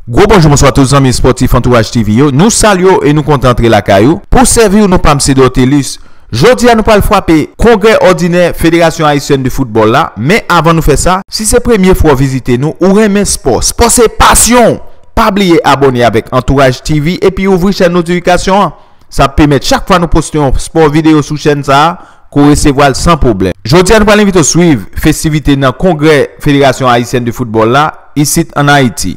Gros bonjour, bonsoir tous les amis sportifs Entourage TV. Nous saluons et nous contentons la caillou. Pour servir nos PAMC d'Otelus, jeudi à nous pas le frapper congrès ordinaire Fédération Haïtienne de football là. Mais avant de faire ça, si c'est la première fois visiter nous, ou aimer sport. Sport c'est passion. Pas oublier abonner avec Entourage TV et puis ouvrir chaîne notification. Ça permet chaque fois nous postons sport vidéo sur chaîne ça. Qu'on recevoir sans problème. Jeudi, nous allons inviter à suivre festivité dans le congrès Fédération Haïtienne de football là, ici en Haïti.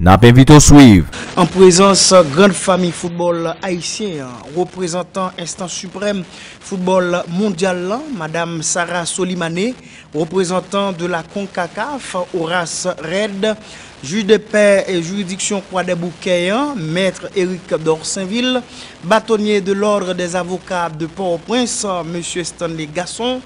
Nous invitons à suivre. En présence grande famille football haïtien, représentant instance suprême football mondial là, Madame Sarah Solimane, représentant de la CONCACAF, Horace Red, juge de paix et juridiction Croix des Bouquets, Maître Éric d'Orsainville, bâtonnier de l'ordre des avocats de Port-au-Prince, Monsieur Stanley Gaston,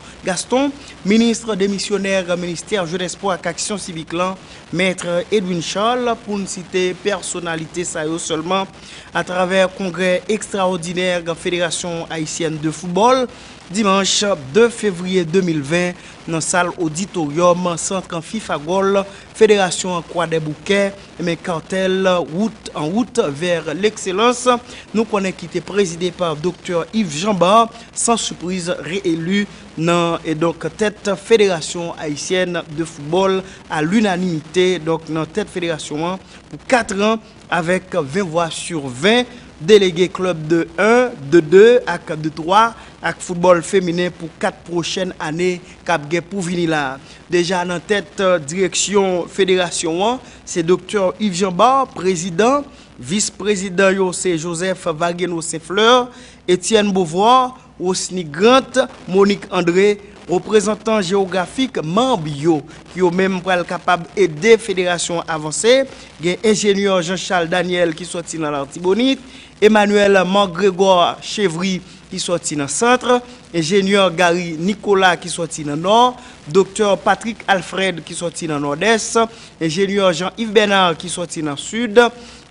ministre des missionnaires, ministère Jeunesse Espoir et Action civique là, Maître Edwin Charles, pour une citer personnalité ça seulement à travers congrès extraordinaire Fédération haïtienne de football dimanche 2 février 2020 dans la salle auditorium centre Fifagol Fédération Croix des Bouquets mais cartel en route vers l'excellence. Nous connaissons qui était présidé par Dr Yves Jambard, sans surprise réélu dans et donc tête fédération haïtienne de football à l'unanimité donc dans tête fédération pour 4 ans avec 20 voix sur 20 délégués club de 1, de 2 et de 3 avec football féminin pour 4 prochaines années cap pour venir là. Déjà dans tête direction fédération, c'est Dr Yves Jambard, président, vice-président c'est Joseph Valgueno Saint-Fleur, Étienne Beauvoir, Osni Grant, Monique André, représentant géographique membre qui ont même capable d'aider fédération avancée. Il y a ingénieur Jean-Charles Daniel qui sorti dans l'Artibonite, Emmanuel Grégoire Chevry qui sorti dans le centre, ingénieur Gary Nicolas qui sorti dans le nord, docteur Patrick Alfred qui sorti dans le nord-est, ingénieur Jean-Yves Bernard qui sorti dans le sud,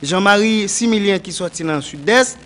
Jean-Marie Similien qui sorti dans le sud-est,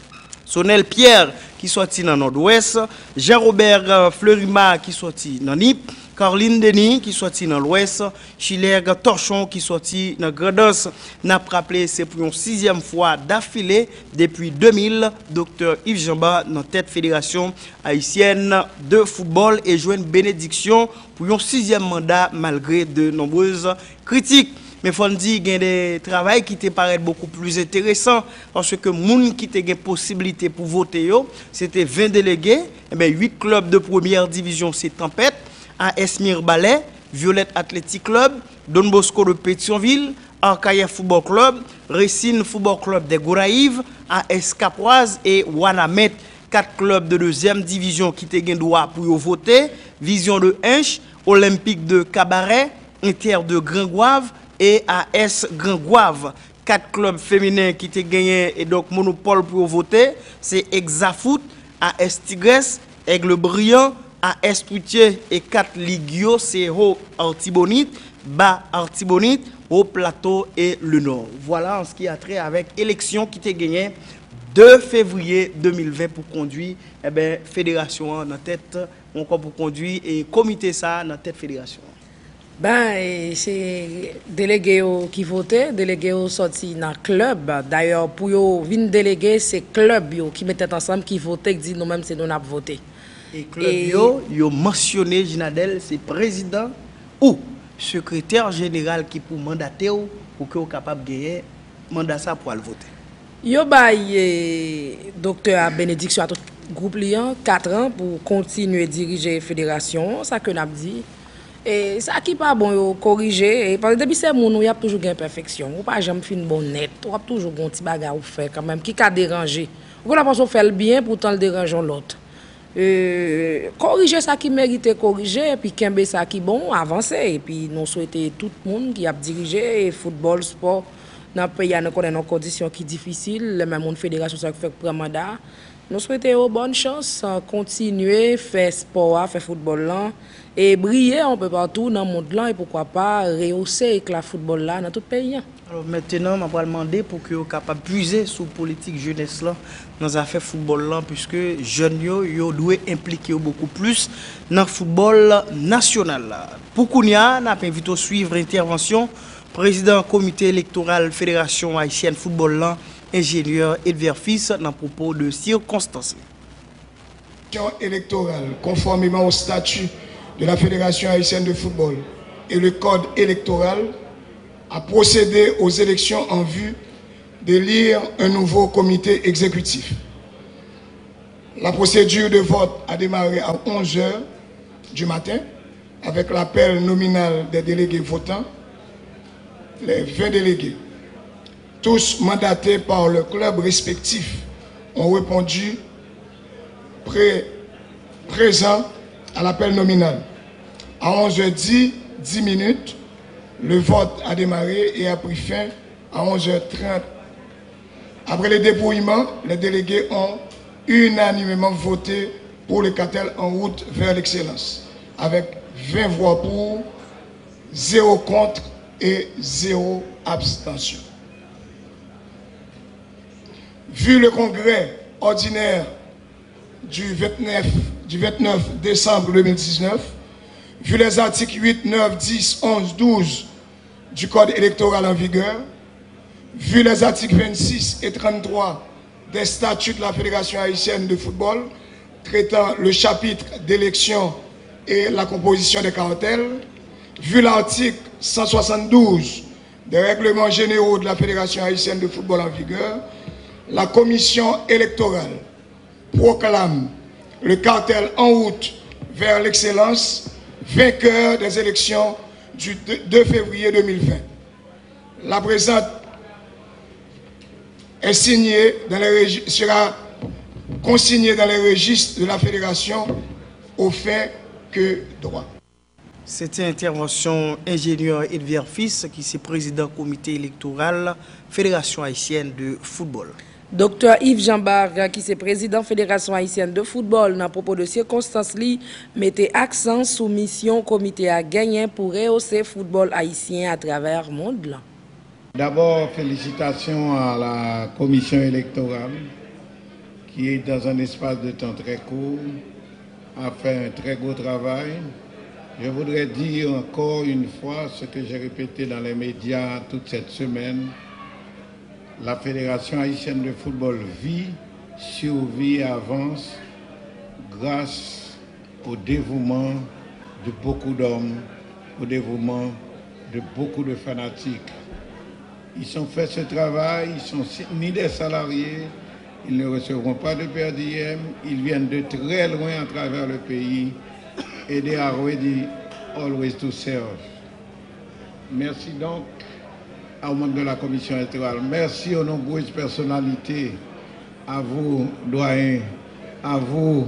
Sonel Pierre qui sorti dans le nord-ouest, Jean-Robert Fleurima qui sorti dans Nip, Caroline Denis qui sorti dans l'ouest, Chilègue Torchon qui sorti dans Grandance. N'a rappelé c'est pour une 6e fois d'affilée depuis 2000, Dr Yves Jambard dans tête fédération haïtienne de football et joint une bénédiction pour un 6e mandat malgré de nombreuses critiques. Mais il faut dire qu'il y a des travaux qui te paraissent beaucoup plus intéressants parce que les gens qui ont possibilité pour voter, c'était 20 délégués, et bien 8 clubs de première division, c'est Tempête, AS Mirbalet, Violette Athletic Club, Don Bosco de Pétionville, Arcaïa Football Club, Racine Football Club des Gouraïves, AS Capoise et Wanamet, 4 clubs de deuxième division qui ont droit pour voter, Vision de Hinche, Olympique de Cabaret, Inter de Gringoave, et AS Gringoave. 4 clubs féminins qui ont gagné et donc monopole pour voter, c'est Exafoot, AS Tigresse, Aigle Brillant, AS Poutier et 4 Ligio, c'est Haut Artibonite, Bas Artibonite, Haut Plateau et le Nord. Voilà en ce qui a trait avec élection qui a gagné 2 février 2020 pour conduire fédération dans tête, encore pour conduire et comité ça dans tête fédération. Ben, c'est délégué qui votait, délégué sorti dans le club. D'ailleurs, pour venir déléguer, c'est club qui mettait ensemble, qui votait, qui dit nous-mêmes, c'est nous qui avons voté. Et club yo mentionné, Ginadel, c'est président ou secrétaire général qui pour mandater ou pour que vous capable de gagner mandat ça pour le voter. Yo bail docteur à bénédiction à tout groupe liant 4 ans pour continuer à diriger la fédération, ça que n'a dit. Et ça qui pas bon corriger et parce que depuis c'est moun y a toujours une imperfection ou pas jamais fin bon net ou a toujours un petit bagarre ou faire quand même qui a dérangé ou la personne fait le bien pourtant le dérangeant l'autre corriger ça qui mérite corriger et puis kembe ça qui bon avancer et puis nous souhaiter tout le monde qui a dirigé football sport dans le pays nous connaît nos conditions qui difficiles le même monde fédération ça fait prendre mandat nous souhaitons bonne chance continuer faire sport faire football là et briller un peu partout dans le monde là et pourquoi pas rehausser la football là dans tout le pays. Alors maintenant, je vais demander pour que vous soyez capable de puiser sur la politique jeunesse là, dans les affaires football là, puisque les jeunes doivent impliquer beaucoup plus dans le football national. Pour qu'on y a, nous invitons à suivre l'intervention Président comité électoral Fédération haïtienne football là, ingénieur Edver Fils dans propos de circonstances. Électorale, conformément au statut de la Fédération haïtienne de football et le code électoral, a procédé aux élections en vue d'élire un nouveau comité exécutif. La procédure de vote a démarré à 11 h du matin avec l'appel nominal des délégués votants. Les 20 délégués, tous mandatés par le club respectif, ont répondu présent à l'appel nominal. À 11 h 10 minutes, le vote a démarré et a pris fin à 11 h 30. Après le dépouillement, les délégués ont unanimement voté pour le cartel en route vers l'excellence, avec 20 voix pour, 0 contre et 0 abstention. Vu le congrès ordinaire du 29 décembre 2019, vu les articles 8, 9, 10, 11, 12 du Code électoral en vigueur, vu les articles 26 et 33 des statuts de la Fédération haïtienne de football traitant le chapitre d'élection et la composition des cartels, vu l'article 172 des règlements généraux de la Fédération haïtienne de football en vigueur, la commission électorale proclame le cartel en route vers l'excellence, vainqueur des élections du 2 février 2020. La présente est sera consignée dans les registres de la Fédération au fait que droit. C'était intervention ingénieur Edver Fils, qui est président comité électoral Fédération haïtienne de football. Docteur Yves Jean-Barg, qui est président Fédération haïtienne de football, dans propos de circonstances li, mettait accent sur mission comité à gagner pour rehausser le football haïtien à travers le monde. D'abord, félicitations à la commission électorale qui est dans un espace de temps très court, a fait un très gros travail. Je voudrais dire encore une fois ce que j'ai répété dans les médias toute cette semaine. La Fédération haïtienne de football vit, survit et avance grâce au dévouement de beaucoup d'hommes, au dévouement de beaucoup de fanatiques. Ils ont fait ce travail, ils sont ni des salariés, ils ne recevront pas de per diem, ils viennent de très loin à travers le pays et they are ready always to serve. Merci donc aux membres de la commission électorale, merci aux nombreuses personnalités, à vous doyens, à vous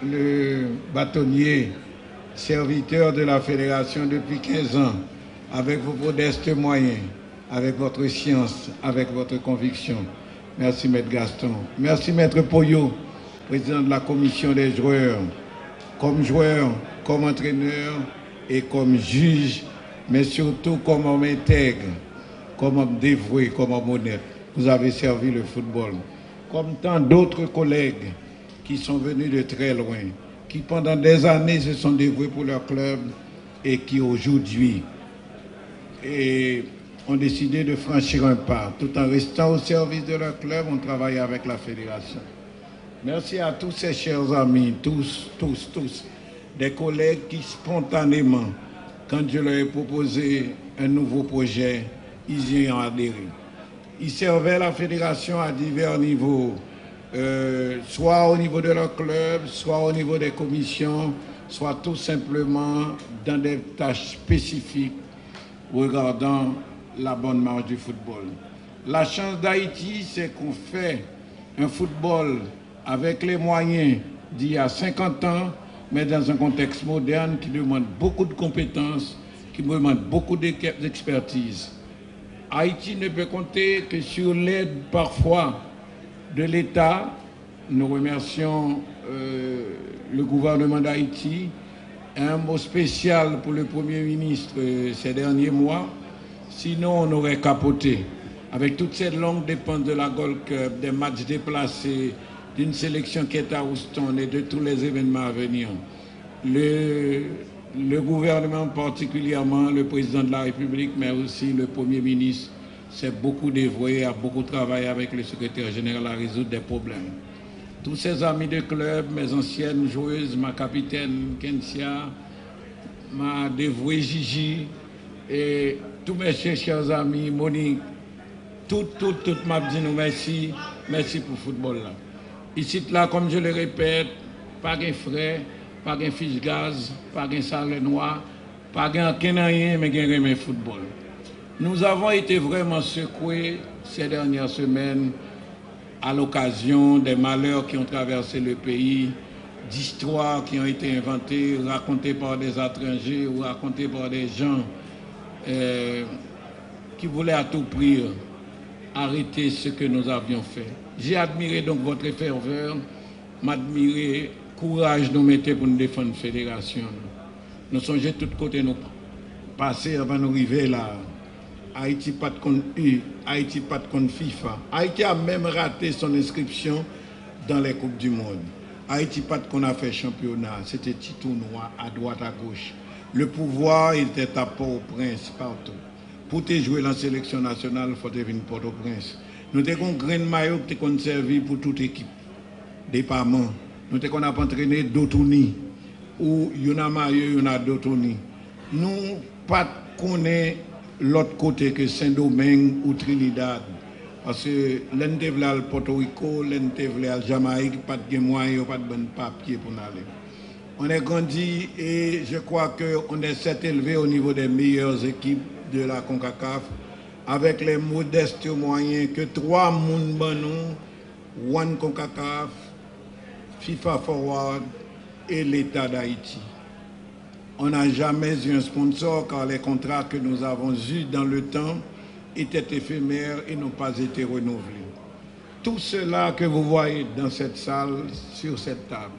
le bâtonnier, serviteur de la fédération depuis 15 ans, avec vos modestes moyens, avec votre science, avec votre conviction. Merci Maître Gaston. Merci Maître Poyo, président de la commission des joueurs, comme entraîneur et comme juge, mais surtout comme homme intègre, comme homme dévoué, comme homme honnête. Vous avez servi le football. Comme tant d'autres collègues qui sont venus de très loin, qui pendant des années se sont dévoués pour leur club et qui aujourd'hui ont décidé de franchir un pas. Tout en restant au service de leur club, on travaille avec la fédération. Merci à tous ces chers amis, tous, des collègues qui spontanément, quand je leur ai proposé un nouveau projet, ils y ont adhéré. Ils servaient la fédération à divers niveaux, soit au niveau de leur club, soit au niveau des commissions, soit tout simplement dans des tâches spécifiques regardant la bonne marche du football. La chance d'Haïti, c'est qu'on fait un football avec les moyens d'il y a 50 ans, mais dans un contexte moderne qui demande beaucoup de compétences, qui demande beaucoup d'expertise. Haïti ne peut compter que sur l'aide parfois de l'État. Nous remercions le gouvernement d'Haïti. Un mot spécial pour le Premier ministre ces derniers mois. Sinon, on aurait capoté. Avec toutes ces longues dépenses de la Gold Cup, des matchs déplacés, d'une sélection qui est à Houston et de tous les événements à venir. Le le gouvernement, particulièrement le président de la République, mais aussi le Premier ministre, s'est beaucoup dévoué, a beaucoup travaillé avec le secrétaire général à résoudre des problèmes. Tous ses amis de club, mes anciennes joueuses, ma capitaine Kensia, ma dévouée Gigi, et tous mes chers amis, Monique, tout m'a dit nous merci pour le football là. Ici, là, comme je le répète, pas de frais, pas de fiche gaz, pas de salaire noir, pas de rien, mais de football. Nous avons été vraiment secoués ces dernières semaines à l'occasion des malheurs qui ont traversé le pays, d'histoires qui ont été inventées, racontées par des étrangers ou racontées par des gens qui voulaient à tout prix arrêter ce que nous avions fait. J'ai admiré donc votre ferveur, m'admiré le courage nous mettez pour nous défendre la fédération. Nous songeons de tous côtés nous passer avant de nous arriver là. Haïti pas de contre Haïti pas de contre FIFA. Haïti a même raté son inscription dans les Coupes du Monde. Haïti pas de qu'on a fait championnat. C'était petit tournoi à droite, à gauche. Le pouvoir il était à Port-au-Prince partout. Pour te jouer la sélection nationale, il faut venir Port-au-Prince. Nous avons un grain de maillot qui est servi pour toute équipe. Département. Nous avons entraîné d'Otoni. Ou il y a maillot, il y a d'Otoni. Nous pas connaître l'autre côté que Saint-Domingue ou Trinidad. Parce que l'un te voulait à Porto Rico, l'un te voulait à Jamaïque, pas de moyens, pas de bon papier pour aller. On est grandi et je crois qu'on est élevé au niveau des meilleures équipes de la CONCACAF avec les modestes moyens que 3 moun banou, One CONCACAF, FIFA Forward et l'État d'Haïti. On n'a jamais eu un sponsor car les contrats que nous avons eus dans le temps étaient éphémères et n'ont pas été renouvelés. Tout cela que vous voyez dans cette salle, sur cette table,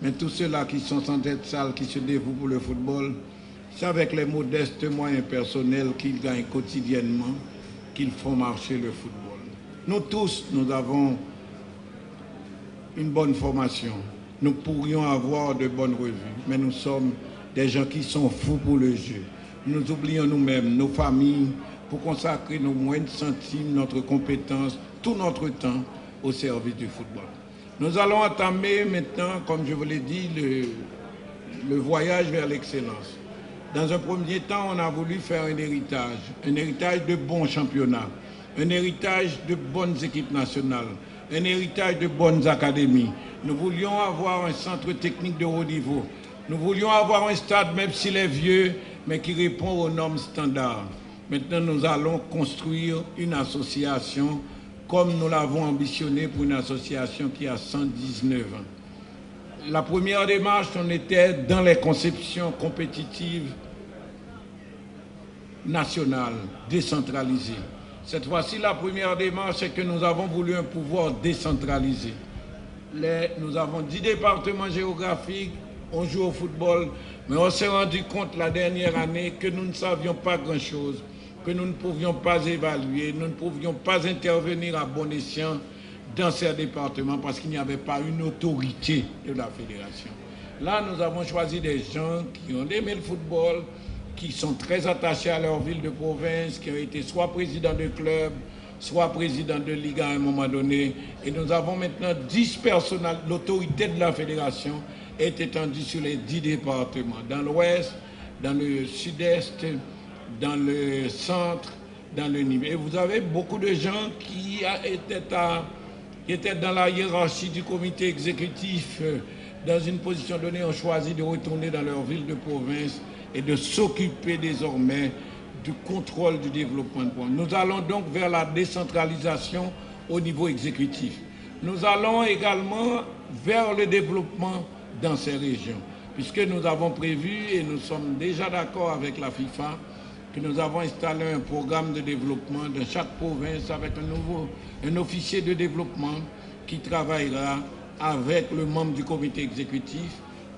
mais tous ceux-là qui sont dans cette salle, qui se dévouent pour le football, c'est avec les modestes moyens personnels qu'ils gagnent quotidiennement qu'ils font marcher le football. Nous tous, nous avons une bonne formation. Nous pourrions avoir de bonnes revues, mais nous sommes des gens qui sont fous pour le jeu. Nous oublions nous-mêmes, nos familles, pour consacrer nos moindres centimes, notre compétence, tout notre temps au service du football. Nous allons entamer maintenant, comme je vous l'ai dit, le voyage vers l'excellence. Dans un premier temps, on a voulu faire un héritage de bons championnats, un héritage de bonnes équipes nationales, un héritage de bonnes académies. Nous voulions avoir un centre technique de haut niveau. Nous voulions avoir un stade, même s'il est vieux, mais qui répond aux normes standards. Maintenant, nous allons construire une association comme nous l'avons ambitionné pour une association qui a 119 ans. La première démarche, on était dans les conceptions compétitives nationales, décentralisées. Cette fois-ci, la première démarche, c'est que nous avons voulu un pouvoir décentralisé. Nous avons 10 départements géographiques, on joue au football, mais on s'est rendu compte la dernière année que nous ne savions pas grand-chose, que nous ne pouvions pas évaluer, nous ne pouvions pas intervenir à bon escient dans ces départements parce qu'il n'y avait pas une autorité de la fédération. Là, nous avons choisi des gens qui ont aimé le football, qui sont très attachés à leur ville de province, qui ont été soit présidents de club, soit présidents de ligue à un moment donné. Et nous avons maintenant 10 personnes, l'autorité de la fédération est étendue sur les 10 départements, dans l'ouest, dans le sud-est, dans le centre, dans le Nîmes. Et vous avez beaucoup de gens qui étaient dans la hiérarchie du comité exécutif, dans une position donnée, ont choisi de retourner dans leur ville de province et de s'occuper désormais du contrôle du développement. Nous allons donc vers la décentralisation au niveau exécutif. Nous allons également vers le développement dans ces régions, puisque nous avons prévu et nous sommes déjà d'accord avec la FIFA que nous avons installé un programme de développement dans chaque province avec un officier de développement qui travaillera avec le membre du comité exécutif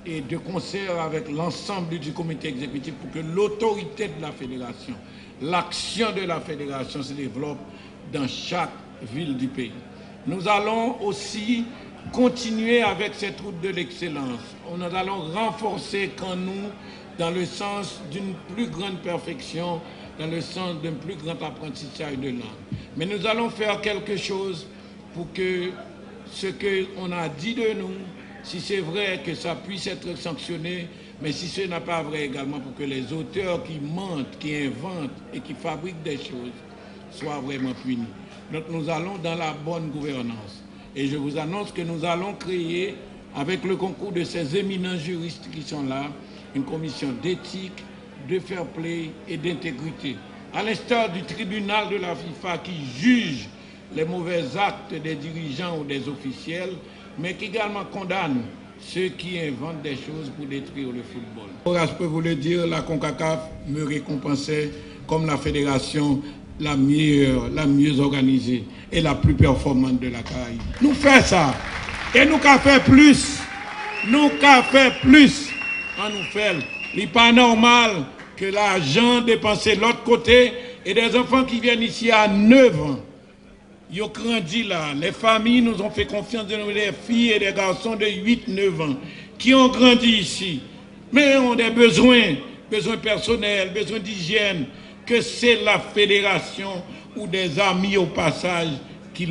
et de concert avec l'ensemble du comité exécutif pour que l'autorité de la fédération, l'action de la fédération se développe dans chaque ville du pays. Nous allons aussi continuer avec cette route de l'excellence. Nous allons renforcer quand nous dans le sens d'une plus grande perfection, dans le sens d'un plus grand apprentissage de langue. Mais nous allons faire quelque chose pour que ce qu'on a dit de nous, si c'est vrai, que ça puisse être sanctionné, mais si ce n'est pas vrai également, pour que les auteurs qui mentent, qui inventent et qui fabriquent des choses soient vraiment punis. Donc nous allons dans la bonne gouvernance. Et je vous annonce que nous allons créer, avec le concours de ces éminents juristes qui sont là, une commission d'éthique, de fair play et d'intégrité. À l'instar du tribunal de la FIFA qui juge les mauvais actes des dirigeants ou des officiels, mais qui également condamne ceux qui inventent des choses pour détruire le football. Je peux vous le dire, la CONCACAF me récompensait comme la fédération la mieux organisée et la plus performante de la Caraïbe. Nous faisons ça. Et nous qu'à faire plus. Nous qu'à faire plus. On nous fait. Il n'est pas normal que l'argent dépensé de l'autre côté et des enfants qui viennent ici à 9 ans. Ils ont grandi là. Les familles nous ont fait confiance de nous, des filles et des garçons de 8-9 ans qui ont grandi ici. Mais ont des besoins personnels, besoins d'hygiène, que c'est la fédération ou des amis au passage qui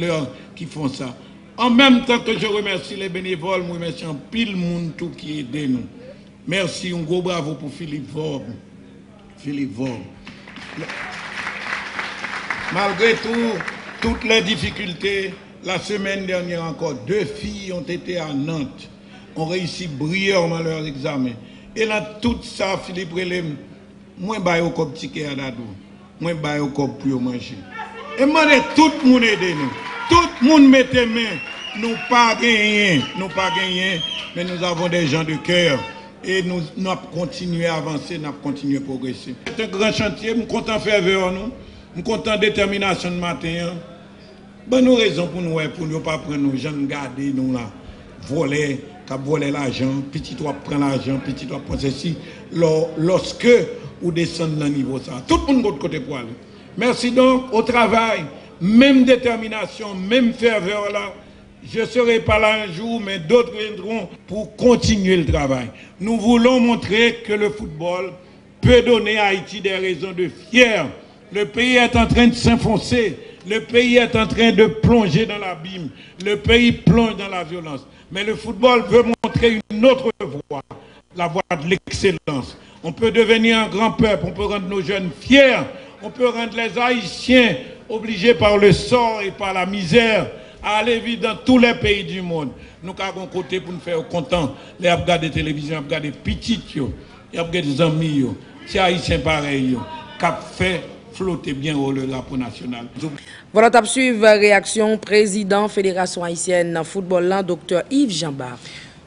font ça. En même temps que je remercie les bénévoles, je remercie un pile monde tout qui aide nous. Merci, un gros bravo pour Philippe Vorbe. Philippe Vorbe. Malgré toutes les difficultés, la semaine dernière encore, 2 filles ont été à Nantes, ont réussi brillamment leur examen. Et là, tout ça, Philippe Relem, moi, je vais comme ticket à Dadou, moi, je vais comme pour manger. Et moi, tout le monde aide nous. Tout le monde mette main. Nous pas gagné, mais nous avons des gens de cœur. Et nous continuons à avancer, nous continuons à progresser. C'est un grand chantier, nous comptons faire vers nous, nous comptons détermination de matin. Ben, nous raisons pour ne pas prendre nos gens, garder nous là, voler l'argent, petit toi prend l'argent, petit toi prend ceci, lorsque vous descendez dans le niveau ça. Tout le monde de l'autre côté pour aller. Merci donc au travail, même détermination, même ferveur là. Je ne serai pas là un jour, mais d'autres viendront pour continuer le travail. Nous voulons montrer que le football peut donner à Haïti des raisons de fier. Le pays est en train de s'enfoncer. Le pays est en train de plonger dans l'abîme. Le pays plonge dans la violence. Mais le football veut montrer une autre voie, la voie de l'excellence. On peut devenir un grand peuple, on peut rendre nos jeunes fiers, on peut rendre les Haïtiens obligés par le sort et par la misère à aller vivre dans tous les pays du monde. Nous avons côté pour nous faire content. Les regarder la télévision, regarder petits, les regarder des amis, c'est Haïtiens pareil, qui fait flotter bien le drapeau national. Voilà, t'as suivi réaction président Fédération haïtienne football, Dr Yves Jambard.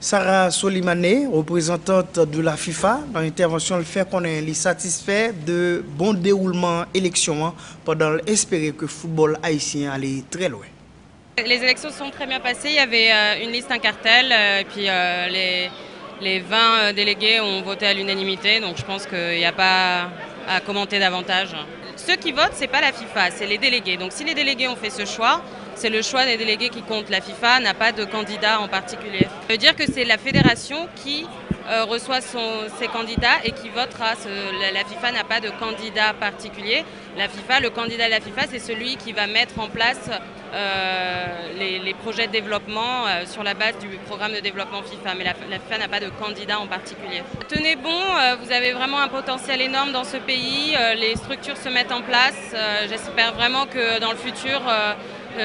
Sarah Solimane, représentante de la FIFA, dans l'intervention, elle fait qu'on est satisfait de bon déroulement élection pendant l'espérer que le football haïtien allait très loin. Les élections sont très bien passées, il y avait une liste, un cartel, et puis les 20 délégués ont voté à l'unanimité, donc je pense qu'il n'y a pas à commenter davantage. Ceux qui votent, ce n'est pas la FIFA, c'est les délégués. Donc si les délégués ont fait ce choix, c'est le choix des délégués qui compte. La FIFA n'a pas de candidat en particulier. Ça veut dire que c'est la fédération qui reçoit ses candidats et qui votera. La FIFA n'a pas de candidat particulier. Le candidat de la FIFA, c'est celui qui va mettre en place les projets de développement sur la base du programme de développement FIFA. Mais la FIFA n'a pas de candidat en particulier. Tenez bon, vous avez vraiment un potentiel énorme dans ce pays. Les structures se mettent en place. J'espère vraiment que dans le futur,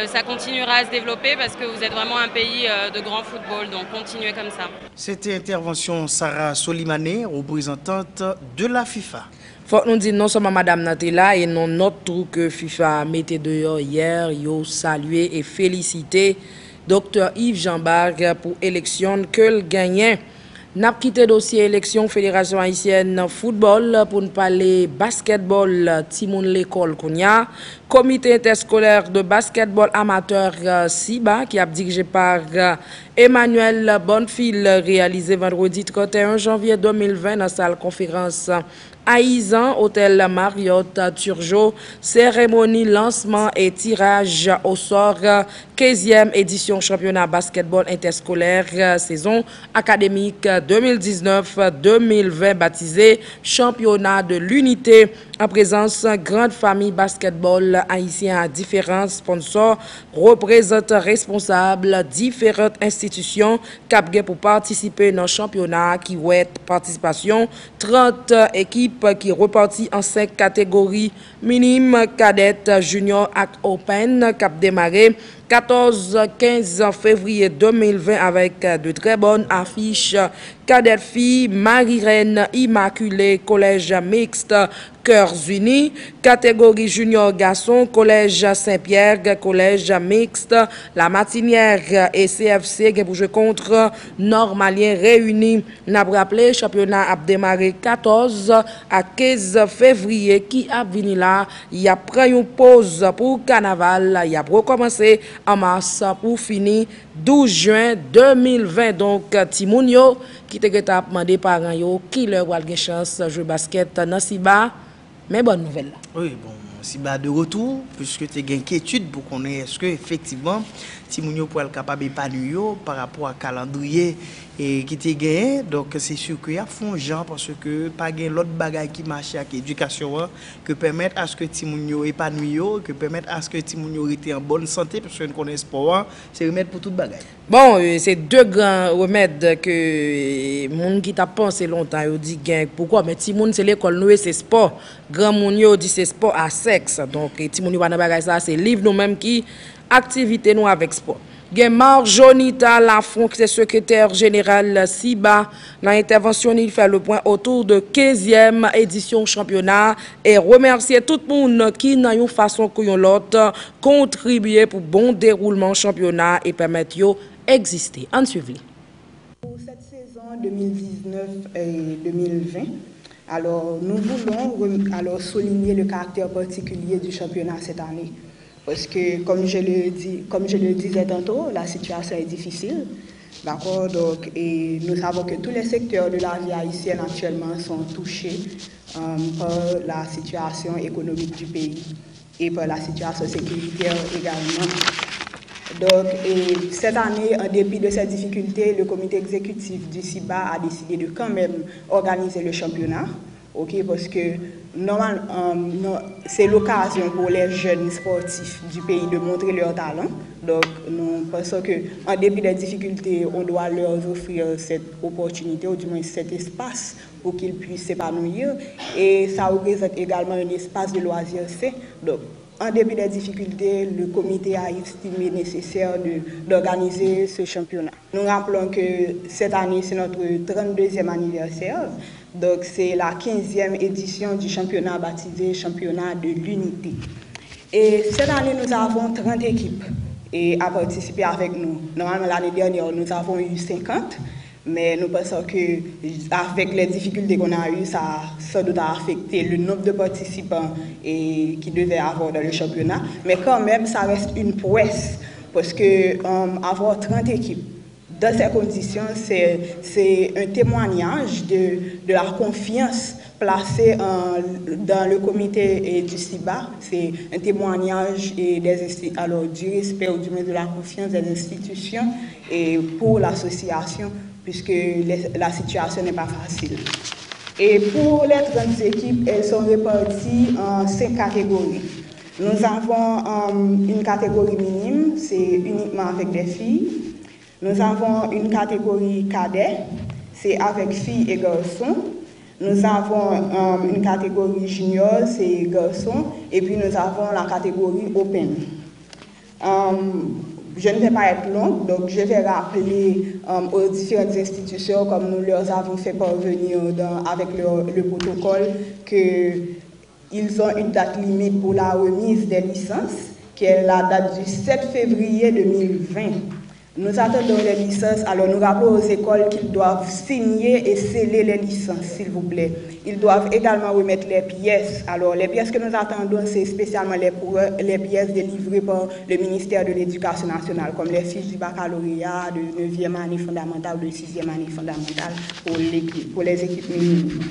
ça continuera à se développer parce que vous êtes vraiment un pays de grand football, donc continuez comme ça. C'était intervention Sarah Solimane, représentante de la FIFA. Faut nous dire non seulement Madame Natella et non notre trou que FIFA mettait dehors hier, yo salué et félicité Dr Yves Jambard pour l'élection que le gagnait. N'a quitté dossier élection Fédération haïtienne football pour nous parler basketball Timoun l'école Kounia. Comité interscolaire de basketball amateur SIBA qui a dirigé par Emmanuel Bonnefil réalisé vendredi 31 janvier 2020 dans la salle conférence Aïzan, hôtel Marriott Turgeot, cérémonie, lancement et tirage au sort, 15e édition championnat basketball interscolaire, saison académique 2019-2020, baptisé championnat de l'unité, en présence grande famille basketball haïtien à différents sponsors, représentants responsables, différentes institutions qui pour participer dans le championnat qui ouais participation 30 équipes qui repartent en 5 catégories minimes, cadettes, junior et open qui démarré 14-15 février 2020 avec de très bonnes affiches. Cadette filles, Marie-Reine Immaculée, collège mixte, Cœurs Unis, catégorie junior garçon, collège Saint-Pierre, collège mixte, La Matinière et CFC qui pour jouer contre Normalien réunis. N'a rappelé championnat a démarré 14 à 15 février qui a venu là, il y a pris une pause pour carnaval, il y a recommencé en mars pour finir 12 juin 2020. Donc Timounio qui te geta demandé parents yo qui leur a chance jouer basket dans Siba. Mais bonne nouvelle. Oui, bon, Siba de retour puisque tu as une inquiétude pour qu'on ait est-ce que effectivement Timounio pour être capable d'épanouir par rapport à calendrier et qui te gagné. Donc c'est sûr qu'il y a fond gens parce que pas gain l'autre bagaille qui marche avec éducation que permettre à ce que Timounio épanouir, que permettre à ce que Timounio était en bonne santé parce que nous connaissons sport, c'est remède pour toute bagaille. Bon, c'est deux grands remèdes que moun qui t'a pensé longtemps yo dit gain. Pourquoi? Mais Timoun c'est l'école nous c'est sport. Grand moun yo dit c'est sport à sexe. Donc Timoun va dans bagaille ça c'est livre nous même qui activité nous avec sport. Gen Marjonita Lafont, qui est secrétaire général SIBA, dans l'intervention, il fait le point autour de 15e édition championnat et remercier tout le monde qui, dans une façon ou l'autre, contribué pour bon déroulement championnat et permettre yo exister. En suivi. Pour cette saison 2019 et 2020, alors nous voulons souligner le caractère particulier du championnat cette année. Parce que, comme je le disais tantôt, la situation est difficile. D'accord? Donc, et nous savons que tous les secteurs de la vie haïtienne actuellement sont touchés par la situation économique du pays et par la situation sécuritaire également. Donc, et cette année, en dépit de ces difficultés, le comité exécutif du SIBA a décidé de quand même organiser le championnat. Okay, parce que normalement, c'est l'occasion pour les jeunes sportifs du pays de montrer leur talent. Donc, nous pensons qu'en dépit des difficultés, on doit leur offrir cette opportunité, ou du moins cet espace pour qu'ils puissent s'épanouir. Et ça représente également un espace de loisirs sain. Donc, en dépit des difficultés, le comité a estimé nécessaire d'organiser ce championnat. Nous rappelons que cette année, c'est notre 32e anniversaire. Donc, c'est la 15e édition du championnat baptisé Championnat de l'Unité. Et cette année, nous avons 30 équipes à participer avec nous. Normalement, l'année dernière, nous avons eu 50. Mais nous pensons qu'avec les difficultés qu'on a eues, ça doit affecter le nombre de participants qui devaient avoir dans le championnat. Mais quand même, ça reste une prouesse. Parce que avoir 30 équipes, dans ces conditions, c'est un témoignage de la confiance placée dans le comité du SIBA. C'est un témoignage du respect ou du moins de la confiance des institutions et pour l'association, puisque la situation n'est pas facile. Et pour les 30 équipes, elles sont réparties en 5 catégories. Nous avons une catégorie minime, c'est uniquement avec des filles. Nous avons une catégorie cadet, c'est avec filles et garçons. Nous avons une catégorie junior, c'est garçons. Et puis nous avons la catégorie open. Je ne vais pas être longue, donc je vais rappeler aux différentes institutions, comme nous leur avons fait parvenir avec le protocole, qu'ils ont une date limite pour la remise des licences, qui est la date du 7 février 2020. Nous attendons les licences, alors nous rappelons aux écoles qu'ils doivent signer et sceller les licences, s'il vous plaît. Ils doivent également remettre les pièces. Alors les pièces que nous attendons, c'est spécialement les pièces délivrées par le ministère de l'Éducation nationale, comme les fiches du baccalauréat, de 9e année fondamentale, de 6e année fondamentale pour les équipes minimes.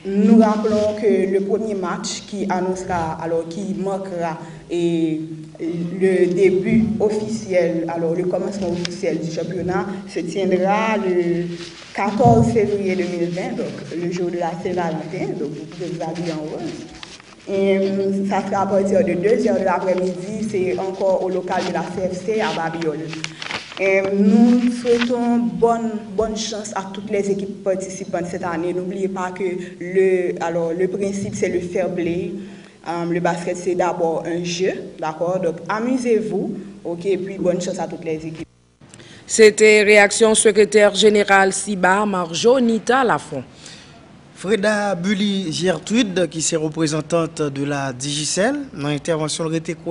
Nous rappelons que le premier match qui annoncera, alors qui marquera le début officiel, alors le commencement officiel du championnat se tiendra le 14 février 2020, donc le jour de la Saint-Valentin, donc vous pouvez vous habiller en rose. Et ça sera à partir de 2h de l'après-midi, c'est encore au local de la CFC à Babiole. Nous souhaitons bonne chance à toutes les équipes participantes cette année. N'oubliez pas que le principe, c'est le fair play. Le basket, c'est d'abord un jeu, d'accord? Donc, amusez-vous, ok? Et puis, bonne chance à toutes les équipes. C'était réaction secrétaire générale SIBA, Marjonita Lafont. Freda Bully Gertrude, qui est représentante de la Digicel, dans l'intervention,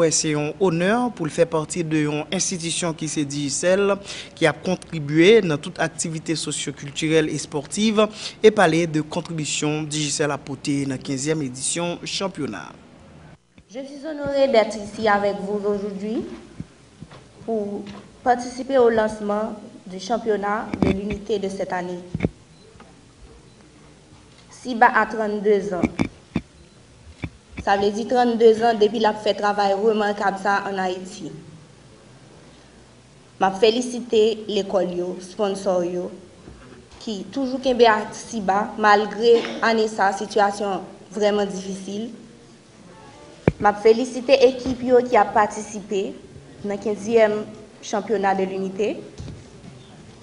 c'est un honneur pour le faire partie d'une institution qui c'est Digicel, qui a contribué dans toute activité socio-culturelle et sportive et parler de contribution Digicel apportée dans la 15e édition championnat. Je suis honorée d'être ici avec vous aujourd'hui pour participer au lancement du championnat de l'unité de cette année. SIBA a 32 ans. Ça veut dire 32 ans depuis qu'il a fait travail remarquable ça en Haïti. Je félicite l'école, sponsor, qui toujours à SIBA malgré sa situation vraiment difficile. Je félicite l'équipe qui a participé dans le 15e championnat de l'unité.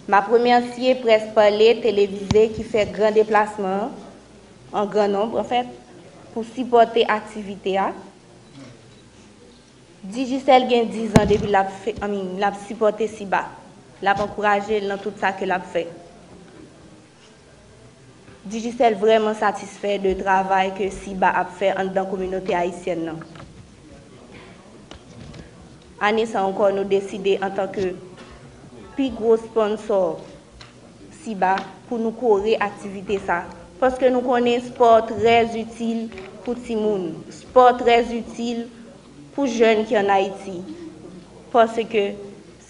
Je remercie presse parlée, télévisée qui fait grand déplacement en grand nombre en fait pour supporter l'activité. Digicel a 10 ans depuis l'a supporté SIBA, l'a encouragé dans tout ça que l'a fait. Digicel vraiment satisfait du travail que SIBA a fait dans la communauté haïtienne. Année ça encore nous décider en tant que plus gros sponsor SIBA pour nous courir activité ça. Parce que nous connaissons sport très utile pour tout le monde, sport très utile pour les jeunes qui sont en Haïti. Parce que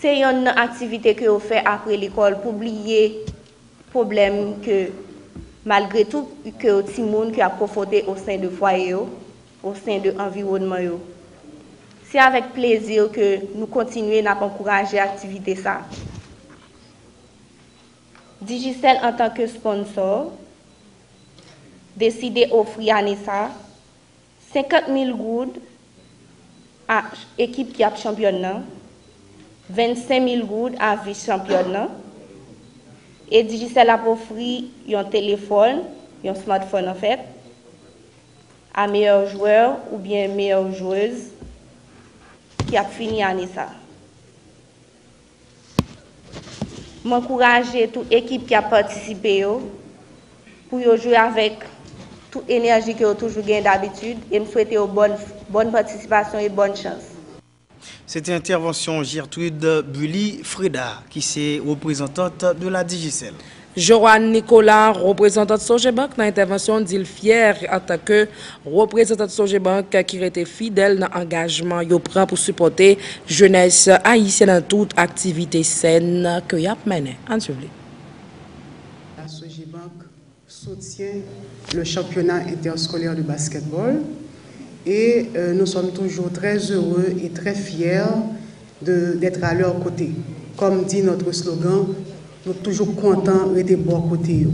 c'est une activité que vous faites après l'école pour oublier le problème que malgré tout que tout le monde qui a profité au sein de foyer, au sein de l'environnement. C'est avec plaisir que nous continuons à encourager l'activité ça. Digicel en tant que sponsor décidé d'offrir à Nessa 50 000 gouttes à l'équipe qui a championnat, 25 000 gouttes à vice-championnat. Et Digicel a offert un téléphone, un smartphone en fait, à meilleur joueur ou bien meilleure joueuse qui a fini à Nessa. M'encourage toute équipe qui a participé pour jouer avec toute énergie que vous toujours gain d'habitude et me souhaiter bonne participation et bonne chance. C'était intervention Gertrude Bully Freda, qui est représentante de la Digicel. Joanne Nicolas, représentante de Sogebank, dans l'intervention d'il fier en tant que représentant de Sogebank qui était fidèle dans l'engagement qu'il prend pour supporter la jeunesse haïtienne dans toute activité saine que y a menée. La Sogebank soutient le championnat interscolaire de basketball et nous sommes toujours très heureux et très fiers d'être à leur côté. Comme dit notre slogan, nous sommes toujours contents d'être bon côté.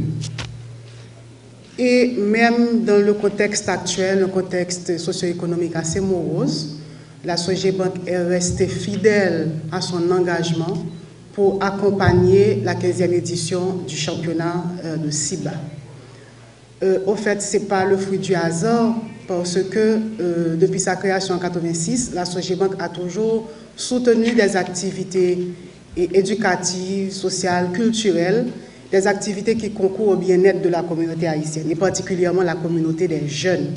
Et même dans le contexte actuel, le contexte socio-économique assez morose, la Sogebank est restée fidèle à son engagement pour accompagner la 15e édition du championnat de SIBA. Au fait, ce n'est pas le fruit du hasard parce que depuis sa création en 1986, la Sogebank a toujours soutenu des activités éducatives, sociales, culturelles, des activités qui concourent au bien-être de la communauté haïtienne et particulièrement la communauté des jeunes.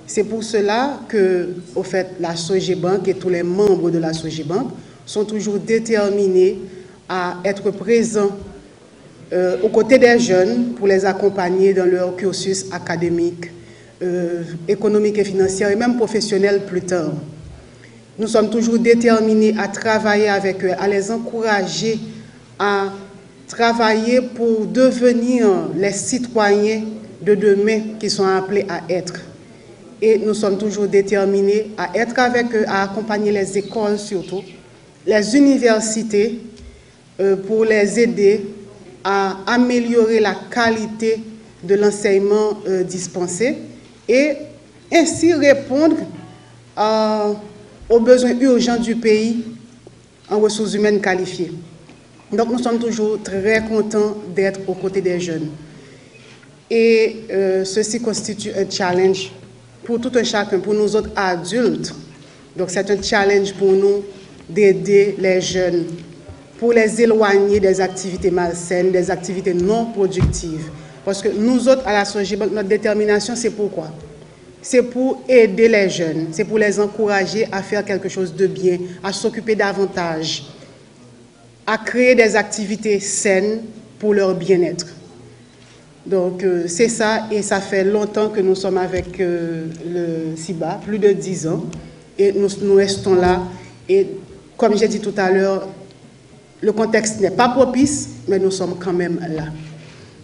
C'est pour cela que, au fait, la Sogebank et tous les membres de la Sogebank sont toujours déterminés à être présents aux côtés des jeunes pour les accompagner dans leur cursus académique, économique et financier et même professionnel plus tard. Nous sommes toujours déterminés à travailler avec eux, à les encourager à travailler pour devenir les citoyens de demain qui sont appelés à être. Et nous sommes toujours déterminés à être avec eux, à accompagner les écoles surtout, les universités, pour les aider à améliorer la qualité de l'enseignement dispensé et ainsi répondre aux besoins urgents du pays en ressources humaines qualifiées. Donc nous sommes toujours très contents d'être aux côtés des jeunes. Et ceci constitue un challenge pour tout un chacun, pour nous autres adultes. Donc c'est un challenge pour nous d'aider les jeunes, pour les éloigner des activités malsaines, des activités non productives. Parce que nous autres, à la Sogebank, notre détermination, c'est pourquoi? C'est pour aider les jeunes, c'est pour les encourager à faire quelque chose de bien, à s'occuper davantage, à créer des activités saines pour leur bien-être. Donc c'est ça, et ça fait longtemps que nous sommes avec le CIBA, plus de 10 ans, et nous restons là. Et comme j'ai dit tout à l'heure, le contexte n'est pas propice, mais nous sommes quand même là.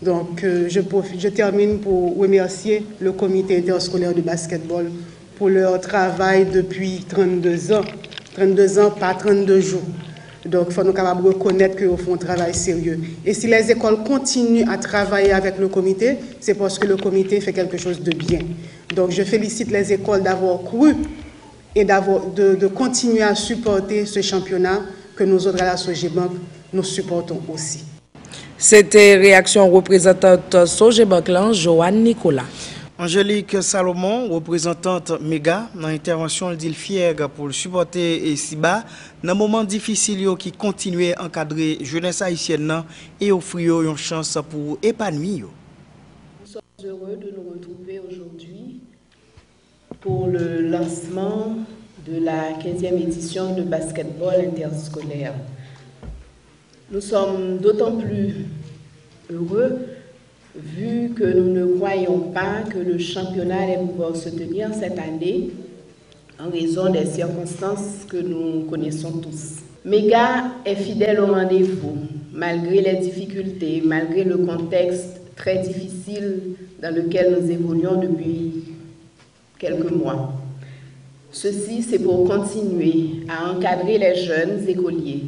Donc je termine pour remercier le comité interscolaire de basketball pour leur travail depuis 32 ans. 32 ans, pas 32 jours. Donc il faut nous capables de reconnaître qu'ils font un travail sérieux. Et si les écoles continuent à travailler avec le comité, c'est parce que le comité fait quelque chose de bien. Donc je félicite les écoles d'avoir cru et de continuer à supporter ce championnat que nous autres à la Sogebank, nous supportons aussi. C'était réaction représentante Sogebank, Joanne Nicolas. Angélique Salomon, représentante Méga, dans l'intervention, elle dit fier pour le supporter et SIBA dans un moment difficile qui continue à encadrer la jeunesse haïtienne et offrir une chance pour épanouir. Nous sommes heureux de nous retrouver aujourd'hui pour le lancement de la 15e édition de basketball interscolaire. Nous sommes d'autant plus heureux vu que nous ne croyons pas que le championnat allait pouvoir se tenir cette année en raison des circonstances que nous connaissons tous. Méga est fidèle au rendez-vous, malgré les difficultés, malgré le contexte très difficile dans lequel nous évoluons depuis quelques mois. Ceci, c'est pour continuer à encadrer les jeunes écoliers.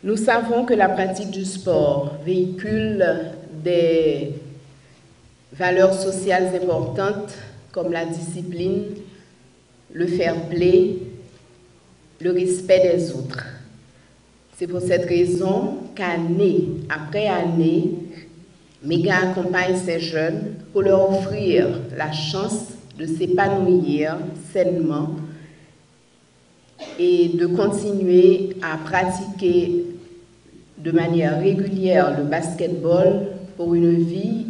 Nous savons que la pratique du sport véhicule des valeurs sociales importantes comme la discipline, le fair play, le respect des autres. C'est pour cette raison qu'année après année, Méga accompagne ces jeunes pour leur offrir la chance de s'épanouir sainement et de continuer à pratiquer de manière régulière le basketball pour une vie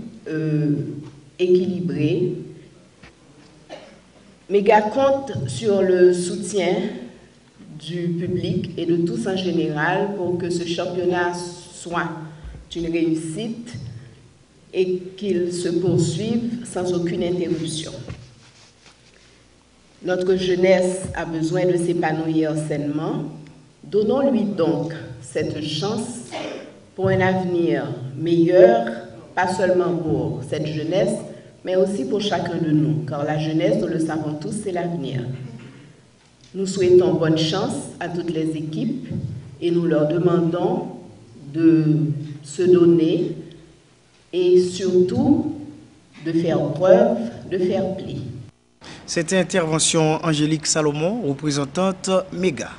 équilibrée. Méga compte sur le soutien du public et de tous en général pour que ce championnat soit une réussite et qu'il se poursuive sans aucune interruption. Notre jeunesse a besoin de s'épanouir sainement. Donnons-lui donc cette chance pour un avenir meilleur, pas seulement pour cette jeunesse, mais aussi pour chacun de nous, car la jeunesse, nous le savons tous, c'est l'avenir. Nous souhaitons bonne chance à toutes les équipes et nous leur demandons de se donner et surtout de faire preuve de fair play. C'était intervention Angélique Salomon, représentante Méga.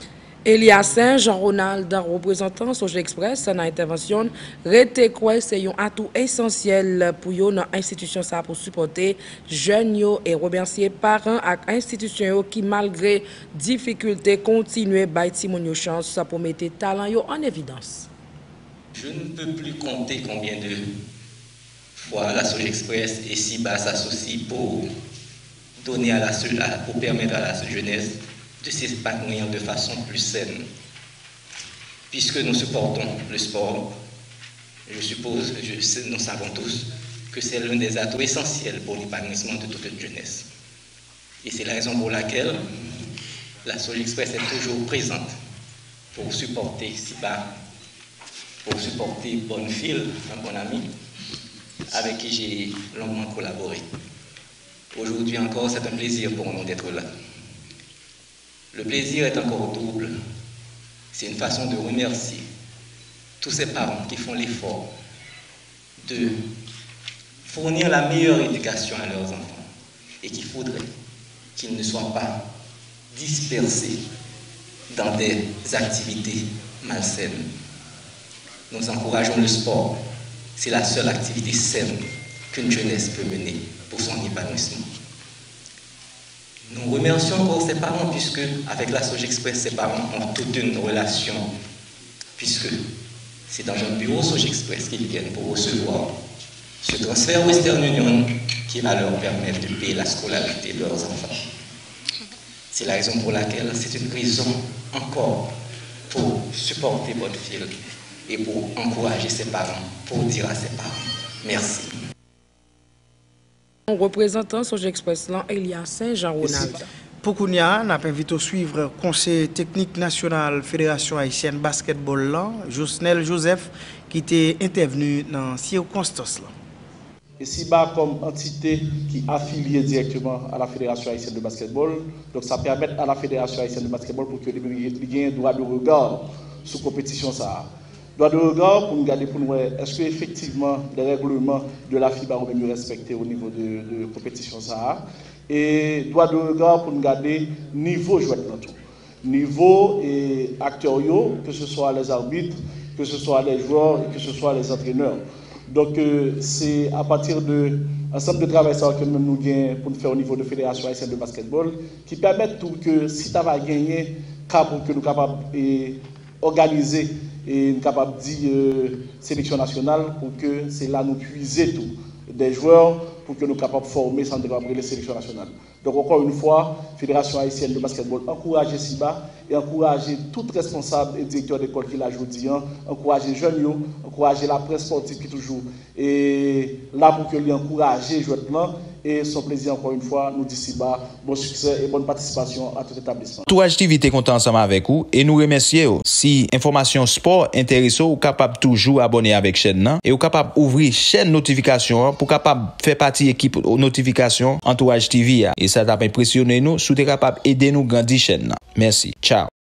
Elias Jean-Ronald, représentant Soje Express, dans l'intervention, rete quoi c'est un atout essentiel pour l'institution pour supporter jeunes et remercier parents et institutions qui, malgré difficultés, continuent à faire chance pour mettre talent en évidence. Je ne peux plus compter combien de fois la Soje Express et SIBA s'associent pour donner pour permettre à la jeunesse de s'épanouir de façon plus saine. Puisque nous supportons le sport, nous savons tous que c'est l'un des atouts essentiels pour l'épanouissement de toute une jeunesse. Et c'est la raison pour laquelle la Soje Express est toujours présente pour supporter SIBA pour supporter Bonfil, un bon ami, avec qui j'ai longuement collaboré. Aujourd'hui encore, c'est un plaisir pour nous d'être là. Le plaisir est encore double. C'est une façon de remercier tous ces parents qui font l'effort de fournir la meilleure éducation à leurs enfants et qu'il faudrait qu'ils ne soient pas dispersés dans des activités malsaines. Nous encourageons le sport. C'est la seule activité saine qu'une jeunesse peut mener pour son épanouissement. Nous remercions encore ces parents puisque, avec la Sogexpress, ces parents ont toute une relation, puisque c'est dans un bureau Sogexpress qu'ils viennent pour recevoir ce transfert Western Union qui va leur permettre de payer la scolarité de leurs enfants. C'est la raison pour laquelle c'est une raison encore pour supporter Bonfil et pour encourager ses parents, pour dire à ses parents merci. Représentant Sogexpress, Elia Saint-Jean-Ronald. Pour Kounia, nous avons invité à suivre Conseil technique national Fédération haïtienne basketball, Josnel Joseph, qui était intervenu dans ces circonstances. Et SIBA comme entité qui est affiliée directement à la Fédération haïtienne de basketball, donc ça permet à la Fédération haïtienne de basketball pour que les ait un droit de regard sur la compétition. Droit de regard pour nous garder pour nous, est-ce qu'effectivement les règlements de la FIBA ont mieux respectés au niveau de compétition et droit de regard pour nous garder niveau joueur dans tout. Niveau et acteurs, que ce soit les arbitres, que ce soit les joueurs et que ce soit les entraîneurs. Donc c'est à partir de ensemble de travail que nous gagnons pour nous faire au niveau de Fédération haïtienne de basketball qui permettent tout que si tu vas gagner, pour que nous capables organiser et nous capables de dire sélection nationale pour que c'est là nous puiser tout des joueurs pour que nous capables de former sans développer les sélections nationales. Donc encore une fois, Fédération haïtienne de basketball encourager SIBA et encourager tout responsable et directeur d'école qui l'a aujourd'hui, encourager les jeunes, encourager la presse sportive qui toujours et là pour que les encourager jouer plan et son plaisir encore une fois nous dit SIBA bon succès et bonne participation à tout établissement. Entourage TV est content ensemble avec vous et nous remercions. Si information sport intéresse ou capable toujours abonner avec chaîne et ou capable ouvrir chaîne notification pour capable faire partie équipe notification Entourage TV et ça t'a impressionné nous, sous capable aider nous grandir chaîne. Merci. Ciao.